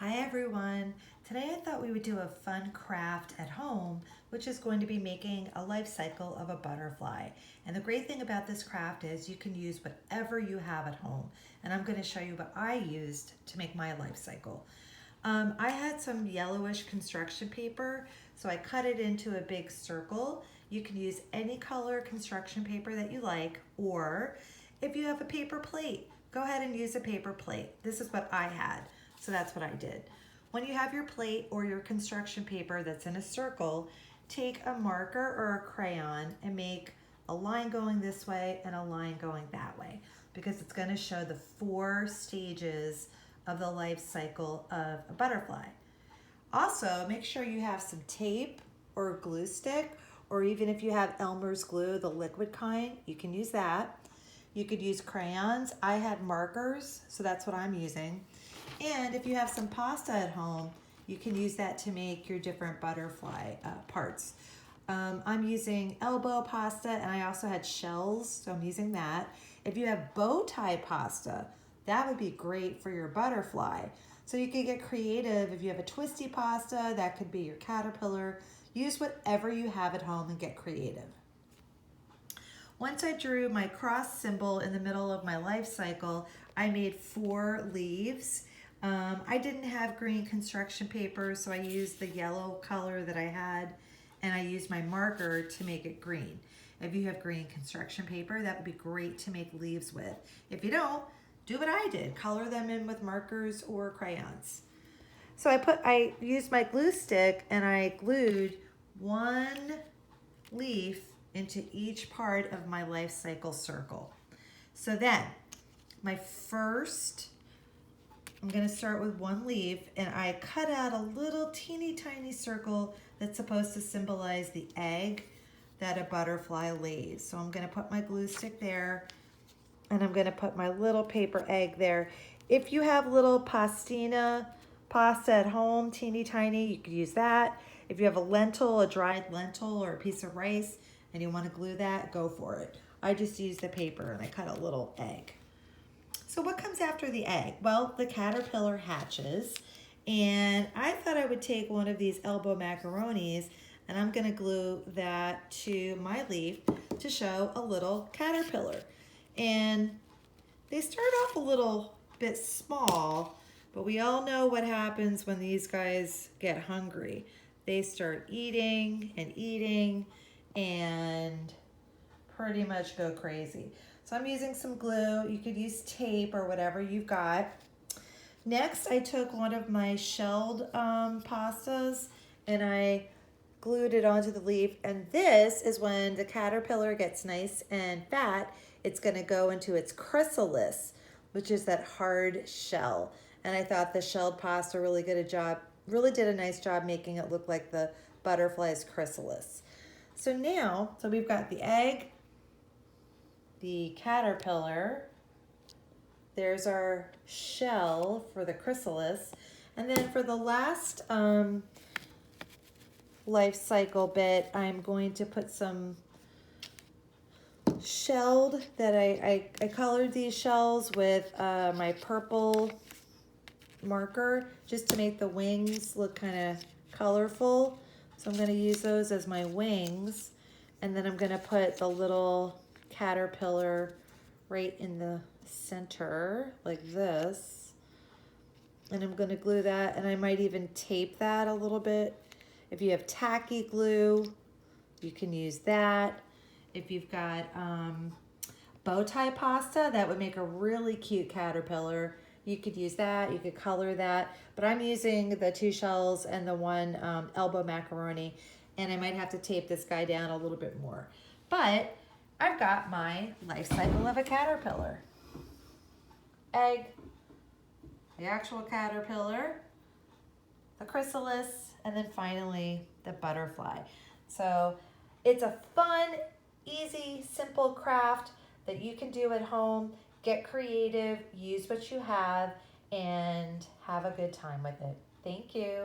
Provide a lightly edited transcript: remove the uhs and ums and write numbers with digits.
Hi everyone. Today I thought we would do a fun craft at home, which is going to be making a life cycle of a butterfly. And the great thing about this craft is you can use whatever you have at home. And I'm going to show you what I used to make my life cycle. I had some yellowish construction paper, so I cut it into a big circle. You can use any color construction paper that you like, or if you have a paper plate, go ahead and use a paper plate. This is what I had, so that's what I did. When you have your plate or your construction paper that's in a circle, take a marker or a crayon and make a line going this way and a line going that way, because it's going to show the 4 stages of the life cycle of a butterfly. Also, make sure you have some tape or glue stick, or even if you have Elmer's glue, the liquid kind, you can use that. You could use crayons. I had markers, so that's what I'm using. And if you have some pasta at home, you can use that to make your different butterfly parts. I'm using elbow pasta, and I also had shells, so I'm using that. If you have bow tie pasta, that would be great for your butterfly. So you could get creative. If you have a twisty pasta, that could be your caterpillar. Use whatever you have at home and get creative. Once I drew my cross symbol in the middle of my life cycle, I made 4 leaves. I didn't have green construction paper, so I used the yellow color that I had, and I used my marker to make it green. If you have green construction paper, that would be great to make leaves with. If you don't, do what I did. Color them in with markers or crayons. So I used my glue stick and I glued 1 leaf into each part of my life cycle circle. So then, I'm going to start with 1 leaf, and I cut out a little teeny tiny circle that's supposed to symbolize the egg that a butterfly lays. So I'm going to put my glue stick there, and I'm going to put my little paper egg there. If you have little pastina pasta at home, teeny tiny, you could use that. If you have a dried lentil or a piece of rice, and you want to glue that, go for it. I just used the paper and I cut a little egg. So what comes after the egg? Well, the caterpillar hatches, and I thought I would take one of these elbow macaronis, and I'm going to glue that to my leaf to show a little caterpillar. And they start off a little bit small, but we all know what happens when these guys get hungry. They start eating and pretty much go crazy. So I'm using some glue. You could use tape or whatever you've got. Next, I took one of my shelled pastas and I glued it onto the leaf. And this is when the caterpillar gets nice and fat, it's going to go into its chrysalis, which is that hard shell. And I thought the shelled pasta really did a nice job making it look like the butterfly's chrysalis. So we've got the egg, the caterpillar, there's our shell for the chrysalis, and then for the last life cycle bit, I'm going to put some shelled that I colored these shells with my purple marker just to make the wings look kind of colorful. So I'm going to use those as my wings, and then I'm going to put the little caterpillar right in the center like this, and I'm going to glue that, and I might even tape that a little bit. If you have tacky glue, you can use that. If you've got bow tie pasta, that would make a really cute caterpillar. You could use that, you could color that, but I'm using the 2 shells and the 1 elbow macaroni, and I might have to tape this guy down a little bit more. But I've got my life cycle of a caterpillar. Egg, the actual caterpillar, the chrysalis, and then finally the butterfly. So it's a fun, easy, simple craft that you can do at home. Get creative, use what you have, and have a good time with it. Thank you.